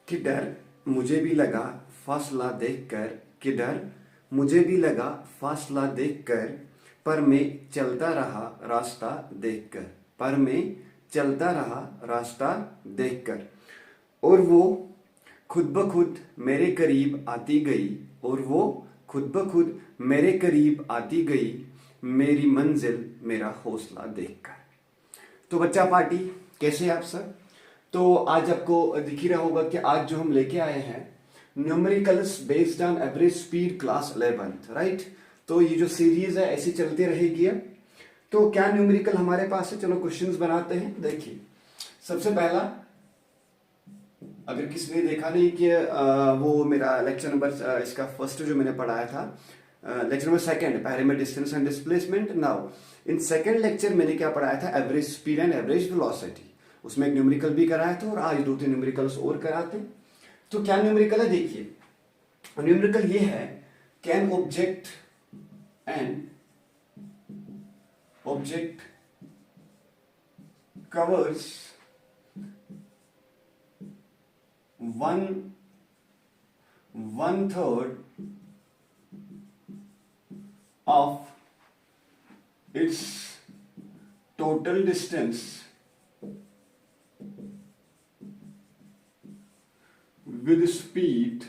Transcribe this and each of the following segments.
कि डर मुझे भी लगा फासला देखकर, कि डर मुझे भी लगा फासला देखकर, पर मैं चलता रहा रास्ता देखकर, पर मैं चलता रहा रास्ता देखकर। और वो खुद ब खुद मेरे करीब आती गई, और वो खुद ब खुद मेरे करीब आती गई, मेरी मंजिल मेरा हौसला देखकर। तो बच्चा पार्टी, कैसे आप सब? तो आज आपको दिख ही रहा होगा कि आज जो हम लेके आए हैं numericals based on average speed class 11th, right. तो ये जो सीरीज है ऐसी चलती रहेगी। तो क्या न्यूमेरिकल हमारे पास है, चलो क्वेश्चंस बनाते हैं। देखिए सबसे पहला, अगर किसी ने देखा नहीं कि वो मेरा लेक्चर नंबर इसका फर्स्ट जो मैंने पढ़ाया था, लेक्चर नंबर सेकंड, पहले में distance and displacement. Now in second lecture मैंने क्या पढ़ाया था, average speed and average velocity. उसमें एक न्यूमेरिकल भी कराया था और आज 2-3 न्यूमेरिकल्स और कराते। तो क्या न्यूमेरिकल है, देखिए न्यूमेरिकल ये है, can object covers 1/3 of its total distance with speed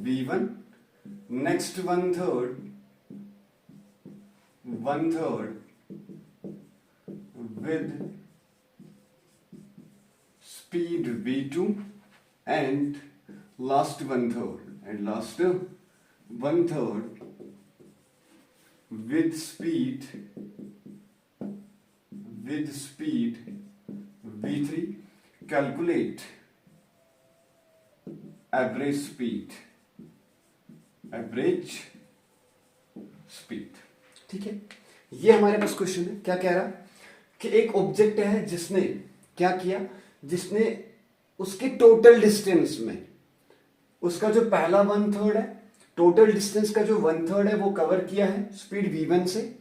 v1, next one third with speed v2, and last one third with speed v3. Calculate average speed. ठीक है, ये हमारे पास क्वेश्चन है। क्या कह रहा कि एक ऑब्जेक्ट है जिसने क्या किया, जिसने उसके टोटल डिस्टेंस में उसका जो पहला 1/3 है, टोटल डिस्टेंस का जो 1/3 है वो कवर किया है स्पीड v1 से,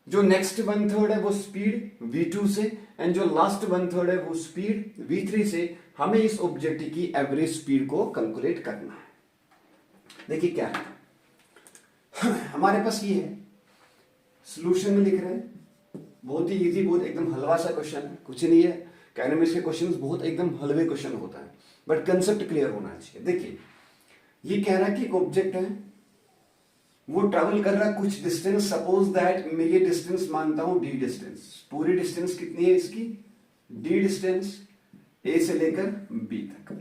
जो नेक्स्ट 1/3 है वो स्पीड v2 से, एंड जो लास्ट 1/3 है वो स्पीड v3 से। हमें इस ऑब्जेक्ट की एवरेज स्पीड को कैलकुलेट करना है। देखिए क्या है, हमारे पास ये है, सॉल्यूशन में लिख रहे हैं, बहुत ही इजी, बहुत एकदम हलवा सा क्वेश्चन है, कुछ नहीं है। कैनोमिक्स के क्वेश्चंस बहुत एकदम हलवे क्वेश्चन होता है, बट कंसेप्ट क्लियर होना चाहिए। देखिए ये कह रहा है कि एक ऑब्जेक्ट है, वो ट्रैवल कर रहा है कुछ डिस्टेंस, सपोज दैट मैं ये डिस्टेंस मानता हूं d डिस्टेंस। पूरी डिस्टेंस कितनी है इसकी, d डिस्टेंस a से लेकर b तक।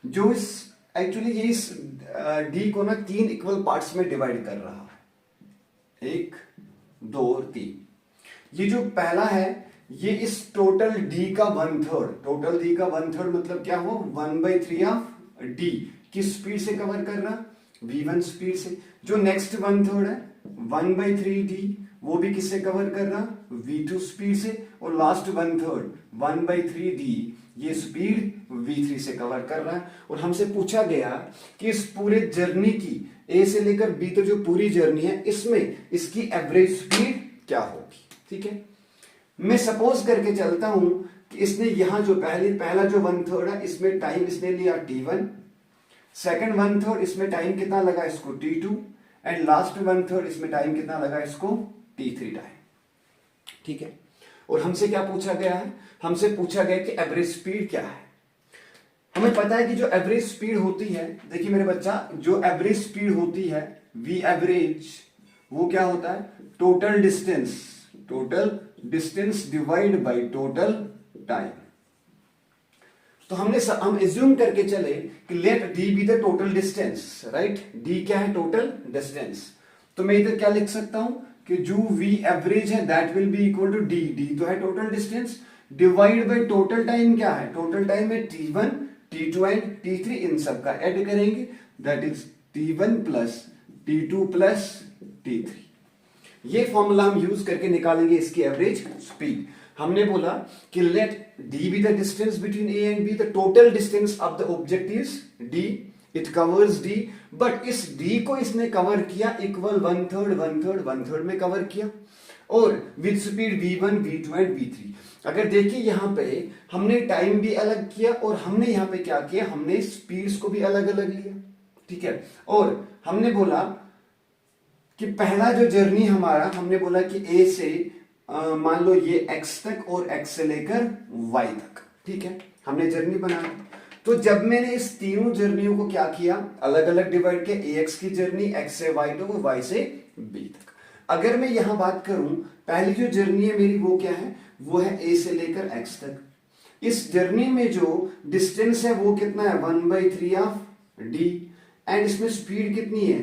जो इस एक्चुअली ये इस d को ना 3 इक्वल पार्ट्स में डिवाइड कर रहा है, 1, 2 और 3। ये जो पहला है ये इस टोटल d का 1/3, टोटल d का 1/3 मतलब क्या हो, 1/3 ऑफ d किस स्पीड से कवर कर रहा, v1 स्पीड से। जो नेक्स्ट 1/3 है 1/3d, वो भी किससे कवर कर रहा, v2 स्पीड से। और लास्ट 1/3 1/3d, ये स्पीड v3 से कवर कर रहा है। और हमसे पूछा गया कि इस पूरे जर्नी की a से लेकर b तक जो पूरी जर्नी है, इसमें इसकी एवरेज स्पीड क्या होगी। ठीक है, मैं सपोज करके चलता हूं कि इसने यहां जो पहला जो 1/3 है इसमें टाइम इसने लिया t1, सेकंड 1/3 इसमें टाइम कितना लगा इसको t2, एंड लास्ट 1/3 इसमें टाइम कितना लगा इसको t3 टाइम। ठीक है, और हमसे क्या पूछा गया है, हमसे पूछा गया कि एवरेज स्पीड क्या है। हमें पता है कि जो एवरेज स्पीड होती है, देखिए मेरे बच्चा, जो एवरेज स्पीड होती है v एवरेज, वो क्या होता है, total distance divide by total time. तो हम एज्यूम करके चले कि let d be the total distance, right. d क्या है, टोटल डिस्टेंस। तो मैं इधर क्या लिख सकता हूं कि जो v एवरेज है that will be equal to d तो है total distance, divide by total time. क्या है, टोटल टाइम है t1, t2 एंड t3, इन सब का ऐड करेंगे, that is t1 plus t2 plus t3। ये फॉर्मूला हम यूज करके निकालेंगे इसकी एवरेज स्पीड। हमने बोला कि let d be the distance between a and b, the total distance of the object is d, it covers d, but इस d को इसने कवर किया इक्वल 1/3 में कवर किया। और with speed v1, v2 and v3। अगर देखिए यहाँ पे हमने टाइम भी अलग किया और हमने यहाँ पे क्या किया, हमने स्पीड्स को भी अलग अलग लिया, ठीक है। और हमने बोला कि पहला जो जर्नी हमारा, हमने बोला कि ए से मान लो ये x तक और x से लेकर y तक, ठीक है, हमने जर्नी बनाई। तो जब मैंने इस तीनों जर्नियों को क्या किया, अलग अलग डिवाइड किया, ax की जर्नी x से y तक और y से b तक। अगर मैं यहां बात करूं, पहली जो जर्नी है मेरी वो क्या है, वो है a से लेकर x तक। इस जर्नी में जो डिस्टेंस है वो कितना है, 1/3 ऑफ d, एंड इसमें स्पीड कितनी है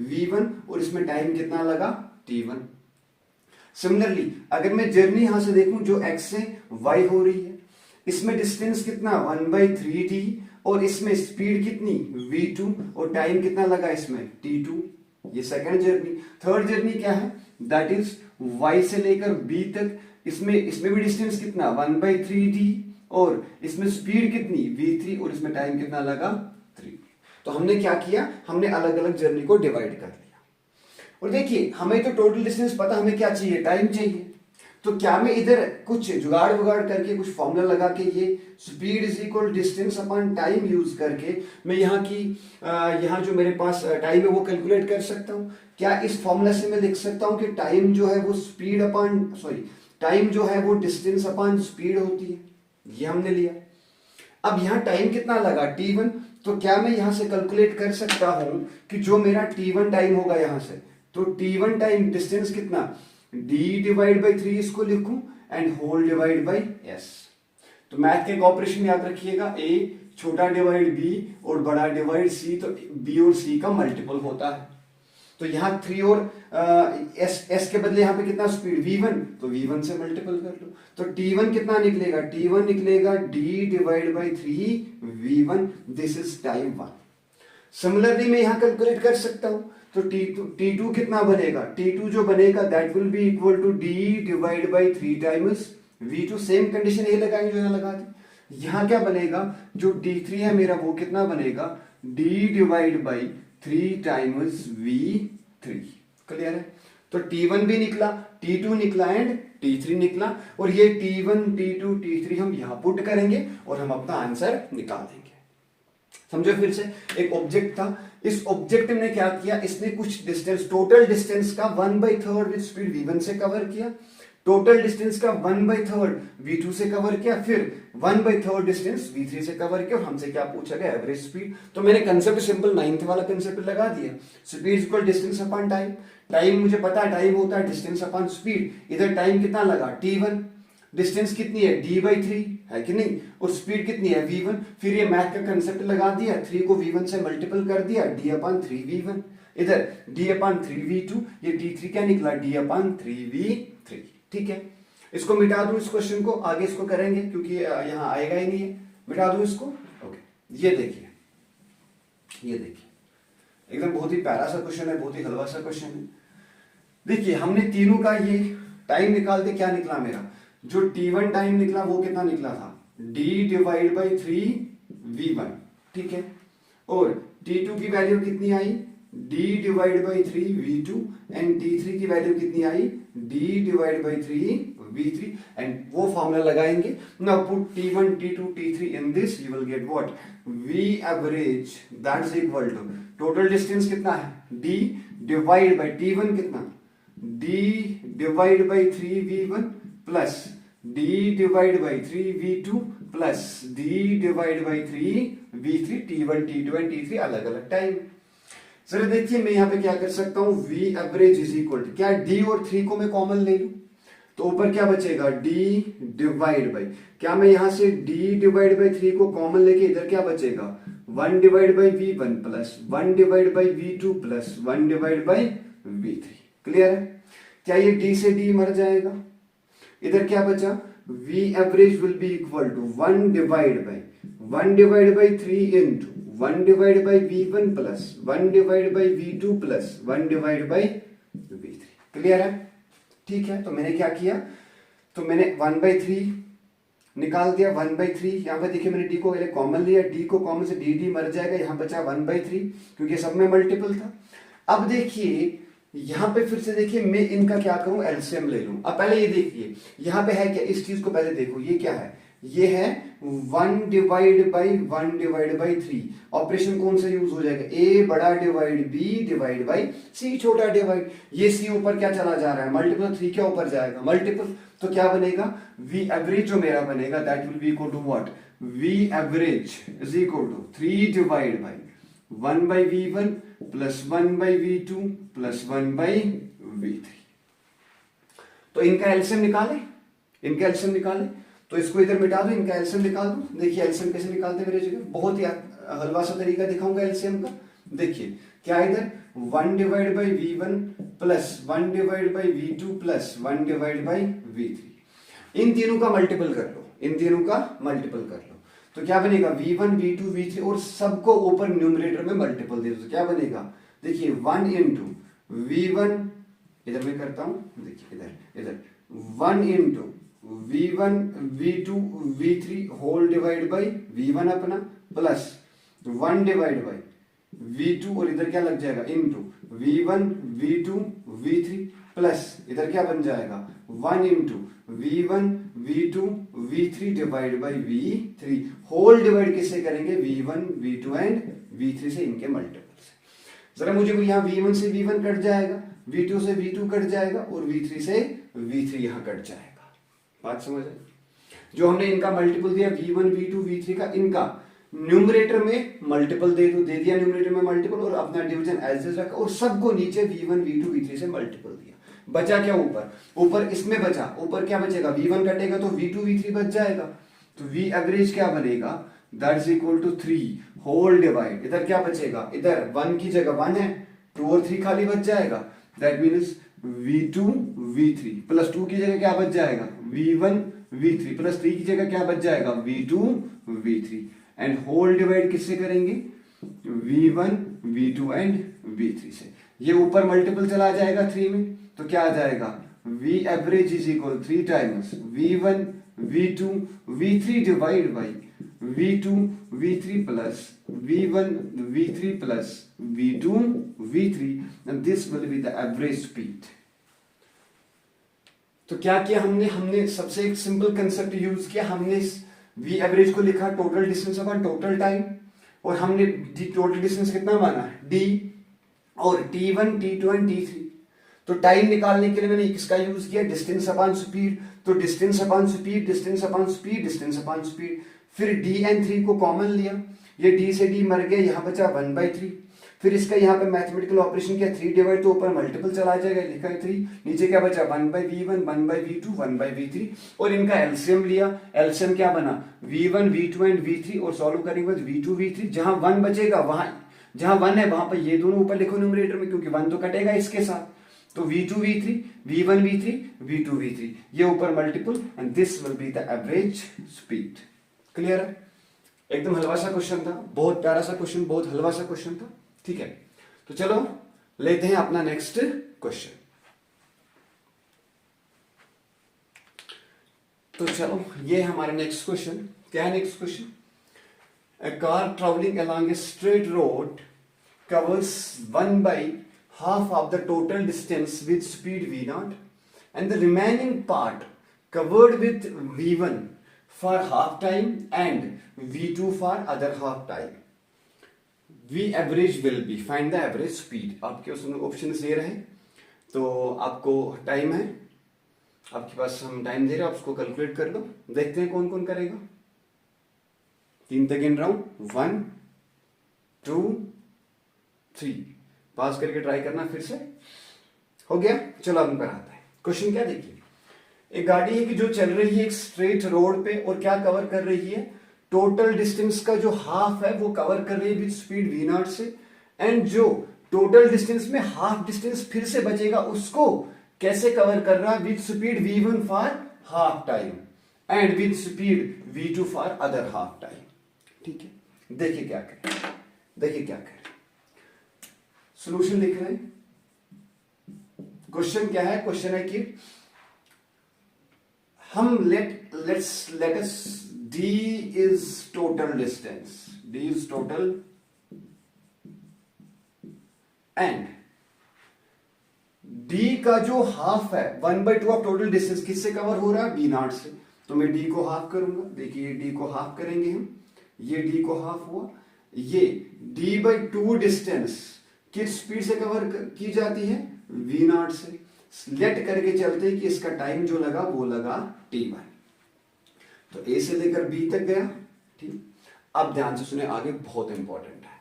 v1 और इसमें टाइम कितना लगा t1। सिमिलरली अगर मैं जर्नी यहां से देखूं जो x से y हो रही है, इसमें डिस्टेंस कितना 1/3d और इसमें स्पीड कितनी v2 और टाइम कितना लगा इसमें t2। ये सेकंड जर्नी। थर्ड जर्नी क्या है, दैट इज y से लेकर b तक, इसमें भी डिस्टेंस कितना 1/3d और इसमें स्पीड कितनी v3 और इसमें टाइम कितना लगा 3। तो हमने क्या किया, हमने अलग अलग जर्नी को डिवाइड कर लिया। और देखिए हमें तो टोटल डिस्टेंस पता, हमें क्या चाहिए, टाइम चाहिए। तो क्या मैं इधर कुछ जुगाड़ वुगाड़ करके कुछ फॉर्मूला लगा के ये speed is equal distance upon time use करके मैं यहाँ जो मेरे पास टाइम है वो कैलकुलेट कर सकता हूँ? क्या इस फॉर्मूला से मैं लिख सकता हूँ कि टाइम जो है वो स्पीड अपॉन टाइम जो है वो डिस्टेंस अपॉन स्पीड होती है? ये हमने लिया। अब यहाँ टाइम कितना लगा t1, तो क्या मैं यहां से कैलकुलेट कर सकता हूं कि जो मेरा t1 टाइम होगा यहां से, तो t1 टाइम डिस्टेंस कितना d डिवाइड बाई 3 इसको लिखूं and whole divide by s। तो मैथ के एक ऑपरेशन याद रखिएगा, a छोटा डिवाइड b और बड़ा डिवाइड c, तो b और c का मल्टीपल होता है। तो यहाँ 3 और s के बदले यहाँ पे कितना स्पीड v1, तो v1 से मल्टीपल कर लो। तो t1 कितना निकलेगा, t1 निकलेगा d divide by 3 v1, this is time 1। Similarly मैं यहाँ कैलकुलेट कर सकता हूँ, तो t2 कितना बनेगा, t2 जो बनेगा that will be equal to d divide by 3 times v2। Same condition यही लगाएंगे जो यहाँ लगा दी। यहाँ क्या बनेगा, जो t3 है मेरा वो कितना बनेगा, d divide by 3 times v3। Clear है? तो t1 भी निकला, t2 निकला एंड t3 निकला, और ये t1 t2 t3 हम यहां पुट करेंगे और हम अपना आंसर निकाल देंगे। समझो फिर से, एक ऑब्जेक्ट था, इस ऑब्जेक्ट ने क्या किया, इसने कुछ डिस्टेंस, टोटल डिस्टेंस का 1/3 विद स्पीड v1 से कवर किया, टोटल डिस्टेंस का 1/3 v2 से कवर किया, फिर 1/3 डिस्टेंस v3 से कवर किया, और हमसे क्या पूछा गया, एवरेज स्पीड। तो मैंने कंसेप्ट सिंपल 9th वाला कंसेप्ट लगा दिया, speed equal distance upon time. Time मुझे पता है, टाइम होता है डिस्टेंस अपॉन स्पीड। इधर टाइम कितना लगा t1, डिस्टेंस कितनी है d/3 है कि नहीं, और स्पीड कितनी है v1। फिर ये मैथ का कंसेप्ट लगा दिया, 3 को v1 से मल्टीपल कर दिया, d/3v1, इधर d/3v2, ये t3 क्या निकला, d/3v3। ठीक है, इसको मिटा दूं इस क्वेश्चन को, आगे इसको करेंगे क्योंकि यहां आएगा ही नहीं है, मिटा दूं इसको। ओके, ये देखिए, ये देखिए एकदम बहुत ही प्यारा सा क्वेश्चन है, बहुत ही हलवा सा क्वेश्चन है। देखिए हमने तीनों का ये टाइम निकाल के क्या निकला मेरा, जो t1 टाइम निकला वो कितना निकला था, d डिवाइड बाई 3v1, ठीक है, और t2 की वैल्यू कितनी आई, d divide by 3v2, and t3 की वैल्यू कितनी आई, d divide by 3v3, and वो फॉर्मूला लगाएंगे। Now put t1 t2 t3 in this, you will get what, v average that is equal to total distance कितना है d divide by t1 कितना, d divide by 3v1 plus d divide by 3v2 plus d divide by 3v3, t1 t2 and t3 अलग अलग time. Sir देखिए मैं यहां पे क्या कर सकता हूं, v average is equal to क्या, d और 3 को मैं कॉमन ले लूं तो ऊपर क्या बचेगा, d डिवाइड बाई, क्या मैं यहां से d डिवाइड बाई 3 को कॉमन लेके इधर क्या बचेगा, 1 divide by v1 plus 1 divide by v2 plus 1 divide by v3। Clear है? क्या ये d से d मर जाएगा, इधर क्या बचा, v average will be equal to 1 divide by 3 into 1 divide by v1 plus 1 divide by v2 plus 1 divide by v3। Clear है? ठीक है, तो मैंने क्या किया, तो मैंने 1/3 निकाल दिया, 1/3 यहाँ पे देखिए मैंने d को पहले कॉमन लिया, d को कॉमन से d मर जाएगा, यहाँ बचा 1/3 क्योंकि सब में मल्टीपल था। अब देखिए यहां पे फिर से देखिए मैं इनका क्या करूं, एलसीएम ले लूं। अब पहले ये देखिए यहां पे है क्या, इस चीज को पहले देखो, ये क्या है, ये है 1/1/3। ऑपरेशन कौन सा यूज हो जाएगा, ए बड़ा डिवाइड बी डिवाइड बाई सी छोटा डिवाइड। ये सी ऊपर क्या चला जा रहा है, मल्टीपल, 3 क्या ऊपर जाएगा, मल्टीपल। तो क्या बनेगा, वी एवरेज जो मेरा बनेगा that will be equal to what, v average is equal to 3 divide by 1/v1 plus 1/v2 plus 1/v3। तो इनका एलसीएम निकाले, इनका एलसीएम निकाले। तो इसको इधर मिटा दो, इनका एलसीएम निकाल दो। देखिए एलसीएम कैसे निकालते हैं मेरे जगह, बहुत ही हलवा सा तरीका दिखाऊंगा एलसीएम का। देखिए क्या इधर 1/v1 plus 1/v2 plus 1/v3, इन तीनों का मल्टीपल कर लो, इन तीनों का मल्टीपल कर लो। तो क्या बनेगा, v1 v2 v3 और सबको ऊपर न्यूमरेटर में मल्टीपल दे दो। तो क्या बनेगा, देखिए 1 इंटू v1, इधर मैं करता हूं, देखिए इधर इधर 1 into v1 v2 v3 whole divide by v1 अपना प्लस 1 डिवाइड बाई v2 और इधर क्या लग जाएगा into v1 v2 v3 plus इधर क्या बन जाएगा 1 into v1 v2 v3 divide by v3 whole divide किससे करेंगे, v1 v2 एंड v3 से, इनके मल्टीपल से। जरा मुझे यहाँ v1 से v1 कट जाएगा, v2 से v2 कट जाएगा और v3 से v3 यहां कट जाएगा। बात समझ आई, जो हमने इनका मल्टीपल दिया v1 v2 v3 का, इनका न्यूमरेटर में मल्टीपल दे दिया न्यूमरेटर में मल्टीपल और अपना डिवीजन एज इज रखा और सबको नीचे v1 v2 v3 से मल्टीपल दिया। बचा क्या ऊपर, ऊपर इसमें बचा, ऊपर क्या बचेगा, v1 कटेगा तो v2 v3 बच जाएगा। तो v एवरेज क्या बनेगा, that is equal to 3 whole divide, इधर क्या बचेगा, इधर 1 की जगह 1 है, 2 और 3 खाली बच जाएगा। That means v2 v3 plus 2 की जगह क्या बच जाएगा, v1 v3 प्लस 3 की जगह क्या बच जाएगा, v2 v3 and whole divide किससे करेंगे, v1 v2 एंड v3 से। ये ऊपर मल्टीपल चला जाएगा 3 में, तो क्या आ जाएगा, v average is equal 3 times v1 v2 v3 divide by v2 v3 plus v1 v3 plus v2 v3 and this will be the average speed। तो क्या किया हमने सबसे एक सिंपल कंसेप्ट यूज किया, हमने v एवरेज को लिखा total distance upon total time, और हमने टोटल डिस्टेंस कितना माना d, और t1 t2 एंड t3। तो टाइम निकालने के लिए मैंने किसका यूज किया, डिस्टेंस अपॉन स्पीड। तो distance upon speed, distance upon speed, distance upon speed, फिर d एंड 3 को कॉमन लिया, ये d से d मर गया, यहां बचा 1/3। फिर इसका यहाँ पे मैथमेटिकल ऑपरेशन किया, 3 डिवाइड तो ऊपर मल्टीपल चला जाएगा, लिखा है 3, नीचे क्या बचा 1/v1 1/v2 1/v3 और इनका एलसीएम लिया। एलसीएम क्या बना, v1 v2 एंड v3 और सॉल्व करने के बाद v2 v3, जहां 1 बचेगा वहां, जहां 1 है वहां पर ये दोनों ऊपर लिखो न्यूमरेटर में, क्योंकि 1 तो कटेगा इसके साथ। तो v2 v3 v1 v3 v2 v3 ये ऊपर multiple and this will be the average speed. Clear है, एकदम हलवा सा क्वेश्चन था, बहुत प्यारा सा क्वेश्चन, बहुत हलवा सा क्वेश्चन था। ठीक है, तो चलो लेते हैं अपना नेक्स्ट क्वेश्चन। तो चलो ये हमारा नेक्स्ट क्वेश्चन क्या है, next question, a car traveling along a straight road covers 1/2 of the total distance with speed v0 and the remaining part covered with v1 for half time and v2 for other half time. v average will be, find the average speed। आपके उसमें option दे रहे हैं, तो आपको time है, आपके पास हम time दे रहे हैं, आप उसको कैलकुलेट कर लो। देखते हैं कौन कौन करेगा, 3 तक गिन रहा हूं, 1 2 3, पास करके ट्राई करना फिर से। हो गया, चलो अब कराते हैं क्वेश्चन। क्या देखिए, एक गाड़ी है कि जो चल रही है एक स्ट्रेट रोड पे और क्या कवर कर रही है, टोटल डिस्टेंस का जो हाफ है वो कवर कर रही है विद स्पीड v0 से, एंड जो टोटल डिस्टेंस में हाफ डिस्टेंस फिर से बचेगा उसको कैसे कवर कर रहा है, with speed v1 for half time and with speed v2 for other half time. ठीक है, देखिए क्या करें, देखिए क्या करें, सॉल्यूशन लिख रहे हैं। क्वेश्चन क्या है, क्वेश्चन है कि हम let us d is total distance, d is total, and D का जो हाफ है 1/2 ऑफ टोटल डिस्टेंस किससे कवर हो रहा है, बी नॉट से। तो मैं डी को हाफ करूंगा, देखिए डी को हाफ करेंगे हम, ये डी को हाफ हुआ, ये d/2 डिस्टेंस किस स्पीड से कवर की जाती है, वी नॉट से। लेट करके चलते हैं कि इसका टाइम जो लगा वो लगा t1। तो ए से लेकर बी तक गया, ठीक। अब ध्यान से सुने, आगे बहुत इंपॉर्टेंट है।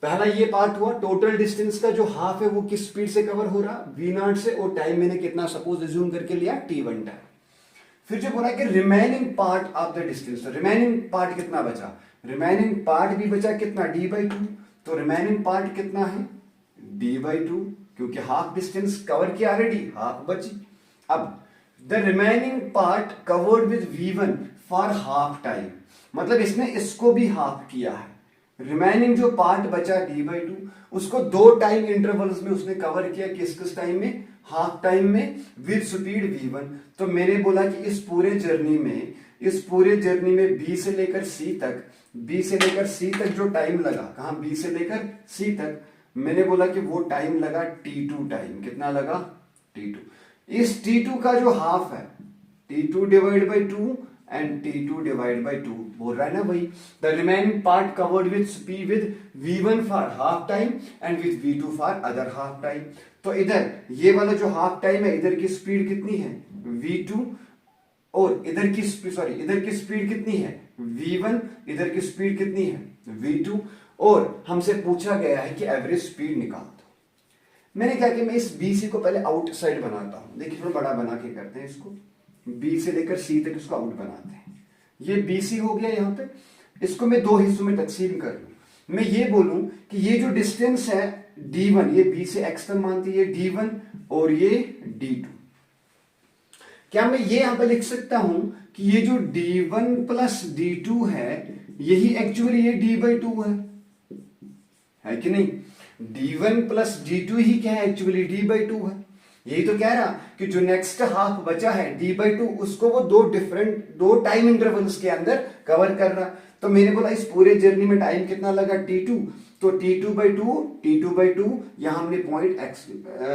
पहला ये पार्ट हुआ, टोटल डिस्टेंस का जो हाफ है वो किस स्पीड से कवर हो रहा, वी नॉट से, और टाइम मैंने कितना सपोज रिज्यूम करके लिया, t1 टाइम। फिर जो बोला कि remaining part of the distance, remaining part कितना बचा, रिमेनिंग पार्ट भी बचा कितना, d/2। तो रिमेनिंग पार्ट कितना है, d/2, क्योंकि हाफ डिस्टेंस कवर किया ऑलरेडी, हाफ बची। अब the remaining part covered with v1 for half time, मतलब इसने इसको भी हाफ किया है। रिमेनिंग जो पार्ट बचा d/2 उसको 2 टाइम इंटरवल्स में उसने कवर किया, किस किस टाइम में, हाफ टाइम में, विद स्पीड v1। तो मैंने बोला कि इस पूरे जर्नी में बी से लेकर सी तक, बी से लेकर सी तक जो टाइम लगा, कहा बी से लेकर सी तक, मैंने बोला कि वो टाइम लगा t2 टाइम। कितना लगा, t2। इस t2 का जो हाफ है, t2 divide by 2 and t2 divide by 2 बोल रहा है ना भाई। The remaining part covered with speed with v1 for half time and with v2 for other half time. तो इधर ये वाला जो हाफ टाइम है, इधर की स्पीड कितनी है, v2, और इधर की स्पीड कितनी है, v1, इधर की स्पीड कितनी है, v2, और हमसे पूछा गया है कि एवरेज स्पीड निकाल दो। मैंने क्या कि मैं इस BC को पहले आउटसाइड बनाता हूं, देखिए थोड़ा बड़ा बना के करते हैं इसको, B से लेकर C तक इसको आउट बनाते हैं। ये BC हो गया, यहां पे इसको मैं 2 हिस्सों में तकसीम कर लूं। मैं ये बोलूं कि ये जो डिस्टेंस है d1, ये B से x तक मानती है d1, और ये d2। क्या मैं ये यहां पे लिख सकता हूं कि ये जो d1 प्लस d2 है, यही एक्चुअली ये d/2 है कि नहीं। d1 प्लस d2 ही क्या है, एक्चुअली d/2 है। यही तो कह रहा कि जो नेक्स्ट हाफ बचा है d/2, उसको वो 2 टाइम इंटरवल्स के अंदर कवर कर रहा। तो मैंने बोला इस पूरे जर्नी में टाइम कितना लगा, t2। तो t2/2 यहां हमने पॉइंट x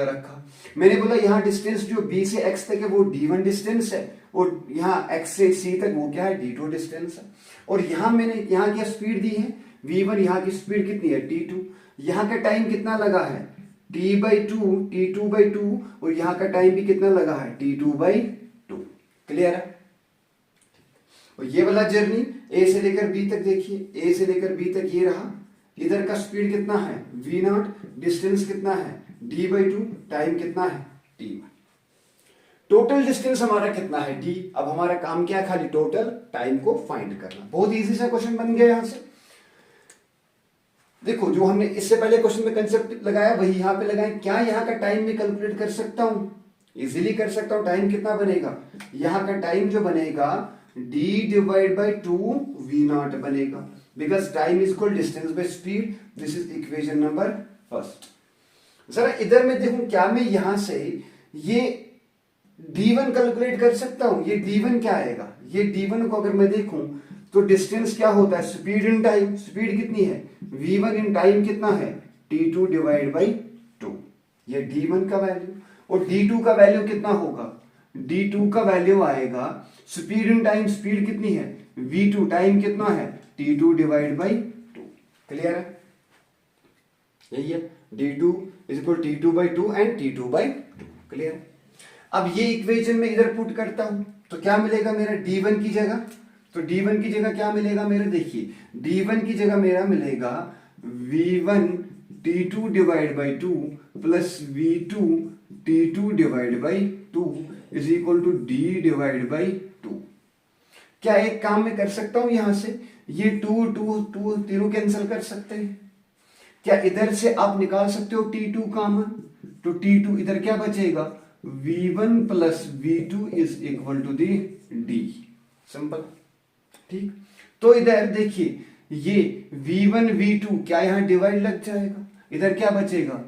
रखा। मैंने बोला यहां डिस्टेंस जो b से x तक है वो d1 डिस्टेंस है, और यहां x से c तक वो क्या है, d2 डिस्टेंस है। और यहां मैंने यहां क्या स्पीड दी है, v1, यहां की स्पीड कितनी है, t2। यहां का टाइम कितना लगा है, t/2, और यहां का टाइम भी कितना लगा है, t2/2। क्लियर है। और ये वाला जर्नी A से लेकर B तक, देखिए A से लेकर B तक ये रहा, इधर का स्पीड कितना है, v0, डिस्टेंस कितना है, d/2, टाइम कितना है, t1। टोटल डिस्टेंस हमारा कितना है, d। अब हमारा काम क्या है, खाली टोटल टाइम को फाइंड करना। बहुत इजी सा क्वेश्चन बन गया यहां से। देखो जो हमने इससे पहले क्वेश्चन में कंसेप्ट लगाया वही यहां पे लगाए। क्या यहां का टाइम में कैलकुलेट कर सकता हूं, इजीली कर सकता हूं। टाइम कितना बनेगा, यहां का टाइम जो बनेगा d/2 v0 बनेगा, because time is equal distance by speed. This is equation number first. जरा इधर में देखूं, क्या मैं यहां से ये d1 कैलकुलेट कर सकता हूं। ये d1 क्या आएगा, ये d1 को अगर मैं देखूं तो डिस्टेंस क्या होता है, स्पीड इन टाइम। स्पीड कितनी है, v1 इन टाइम कितना है, t2 डिवाइड बाई 2। ये d1 का वैल्यू, और d2 का वैल्यू कितना होगा, d2 का वैल्यू आएगा स्पीड इन टाइम। स्पीड कितनी है, v2, टाइम कितना है, t2 डिवाइड बाई 2। क्लियर है, यही है, d2 is equal t2/2 and t2/2। Clear. अब ये इक्वेशन में इधर पुट करता हूं तो क्या मिलेगा मेरा, d1 की जगह, तो d1 की जगह क्या मिलेगा मेरा, देखिए d1 की जगह मेरा मिलेगा v1 t2 divide by 2 plus v2 t2 divide by 2 is equal to d divide by 2। क्या एक काम मैं कर सकता हूं, यहां से ये 2 तीनों कैंसिल कर सकते हैं। क्या इधर से आप निकाल सकते हो t2 कॉमन, तो t2 इधर क्या बचेगा, v1 plus v2 is equal to the d। Simple, ठीक। तो इधर देखिए ये v1 v2 क्या यहां डिवाइड लग जाएगा, इधर क्या बचेगा,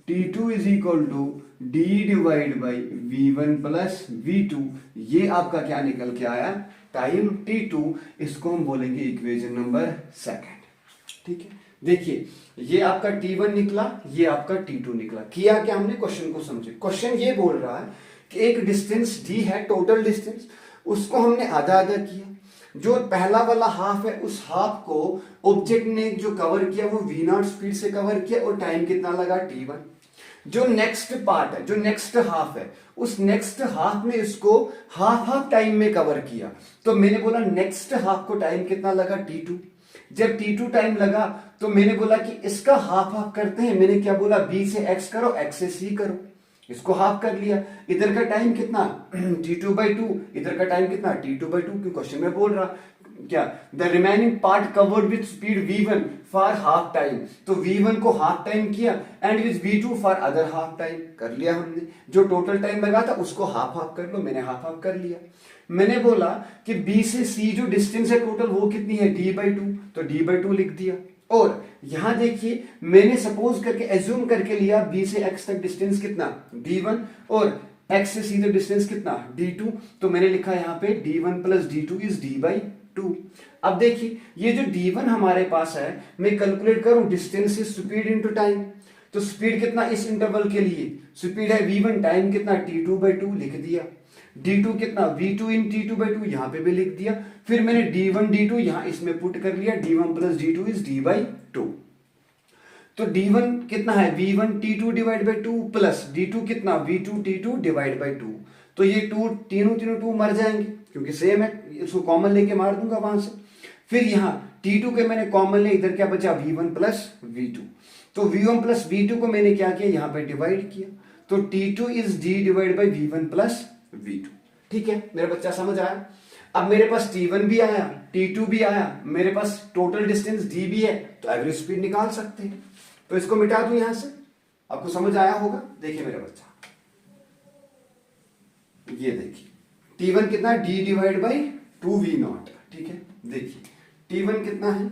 t2 is equal to d divide by v1 plus v2। ये आपका क्या निकल के आया, टाइम t2। इसको हम बोलेंगे इक्वेशन नंबर सेकंड। ठीक है, देखिए ये आपका T1 निकला, ये आपका T2 निकला। किया क्या हमने, क्वेश्चन को समझे। क्वेश्चन ये बोल रहा है कि एक डिस्टेंस D है, टोटल डिस्टेंस, उसको हमने आधा आधा किया। जो पहला वाला हाफ है उस हाफ को ऑब्जेक्ट ने जो कवर किया वो v0 स्पीड से कवर किया और टाइम कितना लगा T1। जो नेक्स्ट पार्ट है, जो नेक्स्ट हाफ है, उस नेक्स्ट हाफ में इसको हाफ हाफ टाइम में कवर किया। तो मैंने बोला नेक्स्ट हाफ को टाइम कितना लगा T2। जब T2 टाइम लगा तो मैंने बोला कि इसका हाफ हाफ करते हैं। मैंने क्या बोला, B से X करो, X से C करो। इसको हाफ कर लिया। इधर का टाइम कितना T2/2, इधर का टाइम कितना T2/2, क्योंकि क्वेश्चन में बोल रहा क्या, the remaining part covered with speed v1 for half time. तो v1 को हाफ टाइम किया and with v2 for other half time. कर लिया हमने। जो टोटल टाइम लगा था उसको हाफ हाफ कर लो, मैंने हाफ हाफ कर लिया। मैंने बोला कि B से C जो डिस्टेंस है टोटल वो कितनी है D/2, तो D/2 लिख दिया। और यहां देखिए मैंने सपोज करके एज्यूम करके लिया B से X तक डिस्टेंस कितना D1 और X से C तक डिस्टेंस कितना D2। तो मैंने लिखा यहां पे D1 plus D2 is D/2। अब देखिए ये जो D1 हमारे पास है, मैं कैलकुलेट करूं distance is speed into time. तो स्पीड कितना इस इंटरवल के लिए, स्पीड है v1, टाइम कितना T2/2 लिख दिया। D2 कितना v2 इन T2/2 यहां पे भी लिख दिया। फिर मैंने D1 D2 यहां इसमें पुट कर लिया, D1 plus D2 is D/2। तो D1 कितना है v1 T2 divide by 2 plus D2 कितना v2 T2 डिवाइड बाई 2। तो ये तीनों 2 मर जाएंगे क्योंकि सेम है, इसको कॉमन लेके मार दूंगा वहां से। फिर यहाँ T2 के मैंने कॉमन ले, इधर क्या बचा v1 प्लस v2। तो v1 प्लस v2 को मैंने क्या किया, यहाँ पे डिवाइड किया। तो T2 is D divide by v1 plus v2। ठीक है मेरा बच्चा, समझ आया। अब मेरे पास T1 भी आया, T2 भी आया, मेरे पास टोटल डिस्टेंस D भी है, तो एवरेज स्पीड निकाल सकते हैं। तो इसको मिटा दूं यहां से, आपको समझ आया होगा। देखिए मेरा बच्चा, ये देखिए T1 कितना है D डिवाइड बाई 2v0। ठीक है देखिए T1 कितना है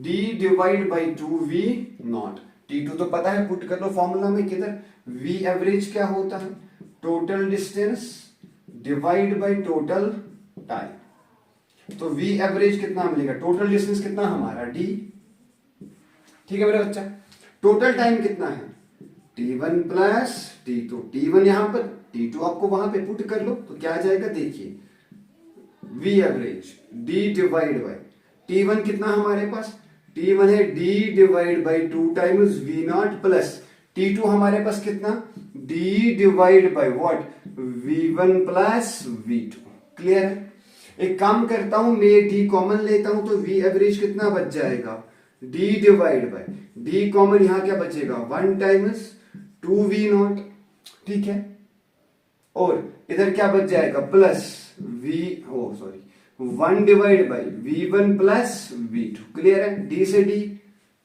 D divide by 2v0। T2 तो पता है, पुट कर लो फॉर्मूला में किधर, v एवरेज क्या होता है, total distance divide by total time. तो v एवरेज कितना मिलेगा, टोटल डिस्टेंस कितना हमारा D। ठीक है मेरा बच्चा, टोटल टाइम कितना है T1 प्लस T2। T1 यहां पर, T2 आपको वहां पे पुट कर लो तो क्या आ जाएगा, देखिए v average D divide by T1 कितना हमारे पास, T1 है D divide by 2 times v0 plus T2 हमारे पास कितना D divide by what v1 plus v2। Clear है। एक काम करता हूं मैं, D कॉमन लेता हूं तो v एवरेज कितना बच जाएगा D divide by D common यहां क्या बचेगा 1 टाइम्स 2v0। ठीक है, और इधर क्या बच जाएगा plus 1 divide by v1 plus v2। Clear है, D से D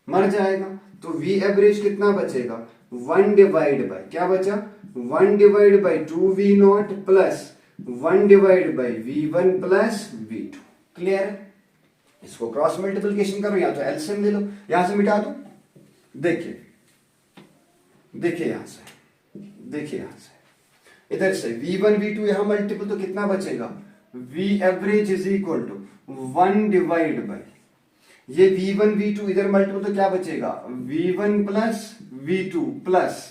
मर जाएगा तो v एवरेज कितना बचेगा 1 डिवाइड बाई क्या बचा 1 divide by 2v0 plus 1 divide by v1 plus v2। Clear है। इसको क्रॉस मल्टीप्लिकेशन करो या तो एलसीएम ले लो, यहां से मिटा दो। देखिए यहां से इधर से v1 v2 यहां मल्टीपल तो कितना बचेगा v average is equal to 1 divide by ये v1 v2 इधर मल्टीपल तो क्या बचेगा v1 प्लस v2 प्लस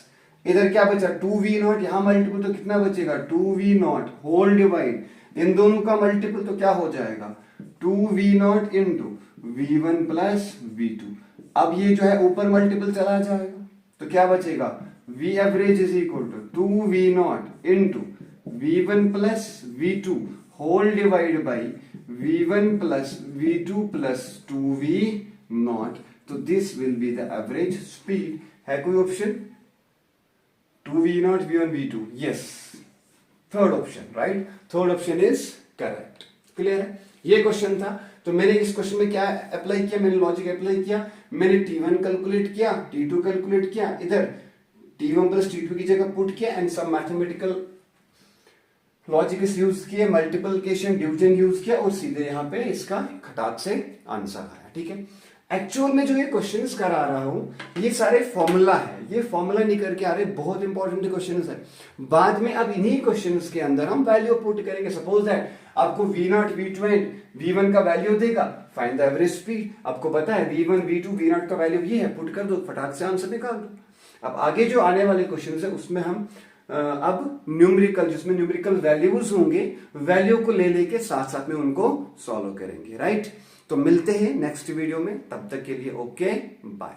इधर क्या बचा 2v0, यहां मल्टीपल तो कितना बचेगा 2v0 होल डिवाइड, इन दोनों का मल्टीपल तो क्या हो जाएगा 2v0 into v1 plus v2। अब ये जो है ऊपर मल्टीपल चला जाएगा तो क्या बचेगा v average is equal to 2v0 into v1 plus v2 whole divide by v1 plus v2 plus 2v0। तो this will be the average speed. है कोई option 2v0 v1 v2? Yes, third option right, third option is correct. Clear है। ये question था तो मैंने इस question में क्या अप्लाई किया, मैंने लॉजिक अप्लाई किया। मैंने T1 कैलकुलेट किया, T2 कैलकुलेट किया, इधर T1 प्लस T2 की जगह पुट किया एंड सब मैथमेटिकल लॉजिक यूज किए, मल्टीप्लिकेशन डिवीजन यूज किया और सीधे यहां पे इसका खटाक से आंसर आया। ठीक है। एक्चुअल में जो ये क्वेश्चंस करा रहा हूं ये सारे फॉर्मूला है, ये फॉर्मूला नहीं करके आ रहे, बहुत इंपॉर्टेंट क्वेश्चंस है। बाद में अब इन्हीं क्वेश्चंस के अंदर हम वैल्यू पुट करेंगे। सपोज दैट आपको v0 v2 एंड v1 का वैल्यू देगा, फाइंड द एवरेज स्पीड, आपको पता है v1 v2 v0 का वैल्यू ये है, पुट कर दो, फटाक से आंसर निकाल दो। अब आगे जो आने वाले क्वेश्चन है उसमें हम अब न्यूमेरिकल, जिसमें न्यूमेरिकल वैल्यूज होंगे, वैल्यू को ले लेके साथ साथ में उनको सॉल्व करेंगे, राइट। तो मिलते हैं नेक्स्ट वीडियो में, तब तक के लिए ओके बाय।